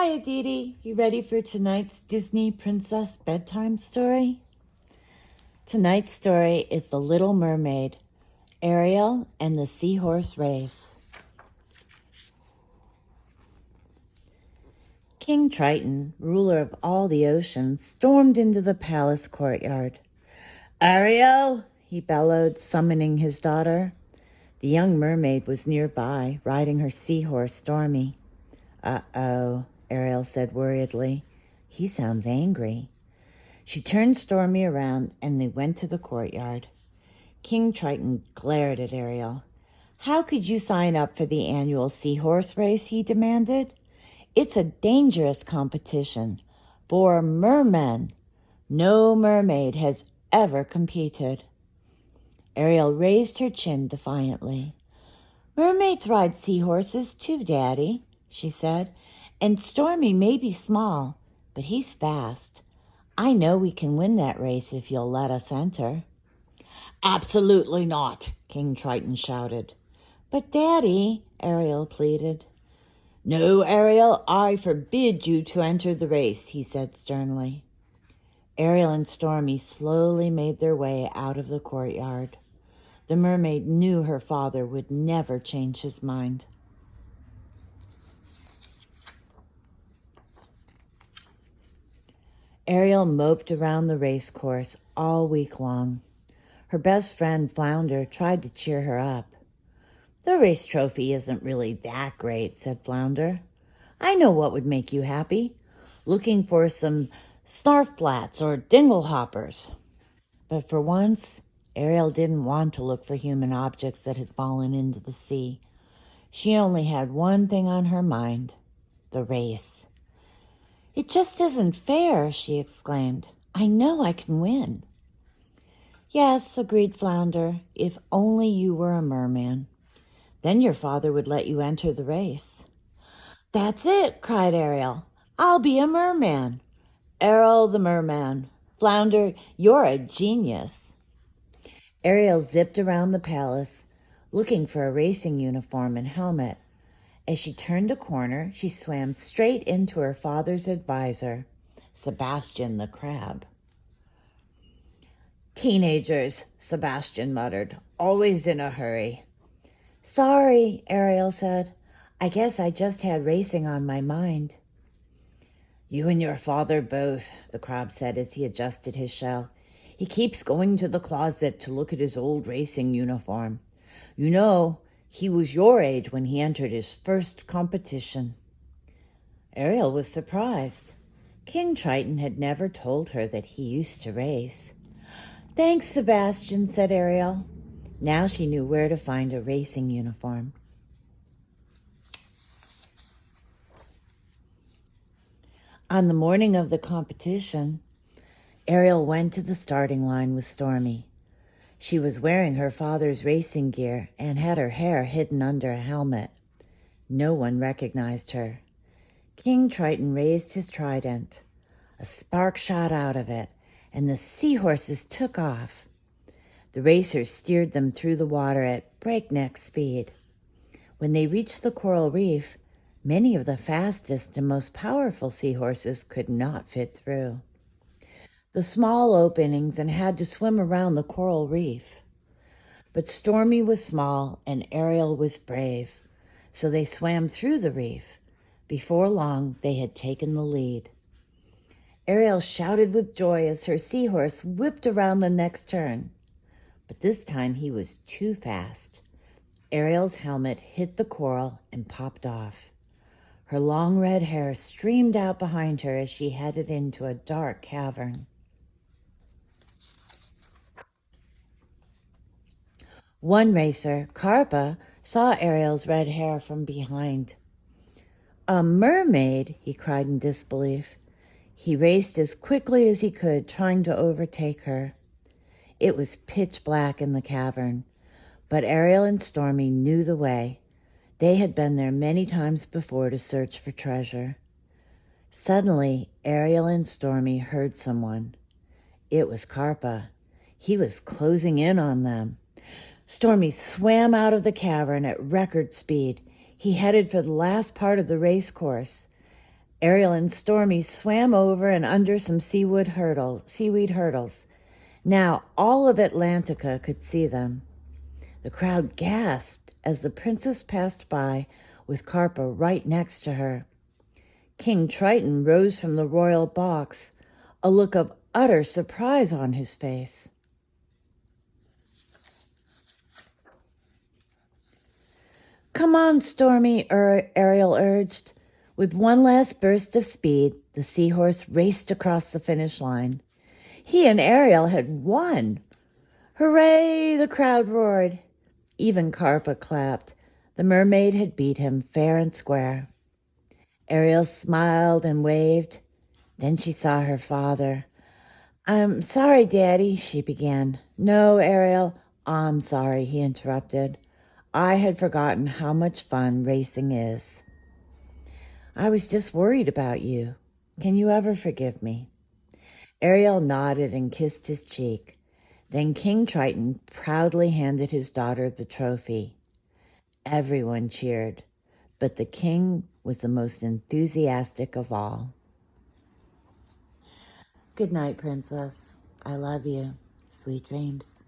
Hi, Aditi. You ready for tonight's Disney Princess Bedtime story? Tonight's story is The Little Mermaid, Ariel and the Seahorse Race. King Triton, ruler of all the oceans, stormed into the palace courtyard. Ariel, he bellowed, summoning his daughter. The young mermaid was nearby, riding her seahorse, Stormy. Uh-oh, Ariel said worriedly. He sounds angry. She turned Stormy around and they went to the courtyard. King Triton glared at Ariel. How could you sign up for the annual seahorse race, he demanded. It's a dangerous competition for mermen. No mermaid has ever competed. Ariel raised her chin defiantly. Mermaids ride seahorses too, Daddy, she said, and Stormy may be small, but he's fast. I know we can win that race if you'll let us enter. Absolutely not, King Triton shouted. But Daddy, Ariel pleaded. No, Ariel, I forbid you to enter the race, he said sternly. Ariel and Stormy slowly made their way out of the courtyard. The mermaid knew her father would never change his mind. Ariel moped around the race course all week long. Her best friend, Flounder, tried to cheer her up. The race trophy isn't really that great, said Flounder. I know what would make you happy. Looking for some snarfplats or dinglehoppers. But for once, Ariel didn't want to look for human objects that had fallen into the sea. She only had one thing on her mind, the race. It just isn't fair, she exclaimed. I know I can win. Yes, agreed Flounder, if only you were a merman. Then your father would let you enter the race. That's it, cried Ariel. I'll be a merman. Ariel the merman. Flounder, you're a genius. Ariel zipped around the palace, looking for a racing uniform and helmet. As she turned a corner, she swam straight into her father's advisor, Sebastian the crab. Teenagers, Sebastian muttered, always in a hurry. Sorry, Ariel said. I guess I just had racing on my mind. You and your father both, the crab said as he adjusted his shell. He keeps going to the closet to look at his old racing uniform. You know, he was your age when he entered his first competition. Ariel was surprised. King Triton had never told her that he used to race. Thanks, Sebastian, said Ariel. Now she knew where to find a racing uniform. On the morning of the competition, Ariel went to the starting line with Stormy. She was wearing her father's racing gear and had her hair hidden under a helmet. No one recognized her. King Triton raised his trident. A spark shot out of it, and the seahorses took off. The racers steered them through the water at breakneck speed. When they reached the coral reef, many of the fastest and most powerful seahorses could not fit through the small openings and had to swim around the coral reef. But Stormy was small and Ariel was brave, so they swam through the reef. Before long, they had taken the lead. Ariel shouted with joy as her seahorse whipped around the next turn. But this time he was too fast. Ariel's helmet hit the coral and popped off. Her long red hair streamed out behind her as she headed into a dark cavern. One racer, Carpa, saw Ariel's red hair from behind. A mermaid, he cried in disbelief. He raced as quickly as he could, trying to overtake her. It was pitch black in the cavern, but Ariel and Stormy knew the way. They had been there many times before to search for treasure. Suddenly, Ariel and Stormy heard someone. It was Carpa. He was closing in on them. Stormy swam out of the cavern at record speed. He headed for the last part of the race course. Ariel and Stormy swam over and under some seaweed hurdles. Now all of Atlantica could see them. The crowd gasped as the princess passed by with Carpa right next to her. King Triton rose from the royal box, a look of utter surprise on his face. "Come on, Stormy," Ariel urged. With one last burst of speed, the seahorse raced across the finish line. He and Ariel had won. "Hooray!" the crowd roared. Even Carpa clapped. The mermaid had beat him fair and square. Ariel smiled and waved. Then she saw her father. "I'm sorry, Daddy," she began. "No, Ariel, I'm sorry," he interrupted. "I had forgotten how much fun racing is. I was just worried about you. Can you ever forgive me?" Ariel nodded and kissed his cheek. Then King Triton proudly handed his daughter the trophy. Everyone cheered, but the king was the most enthusiastic of all. Good night, Princess. I love you. Sweet dreams.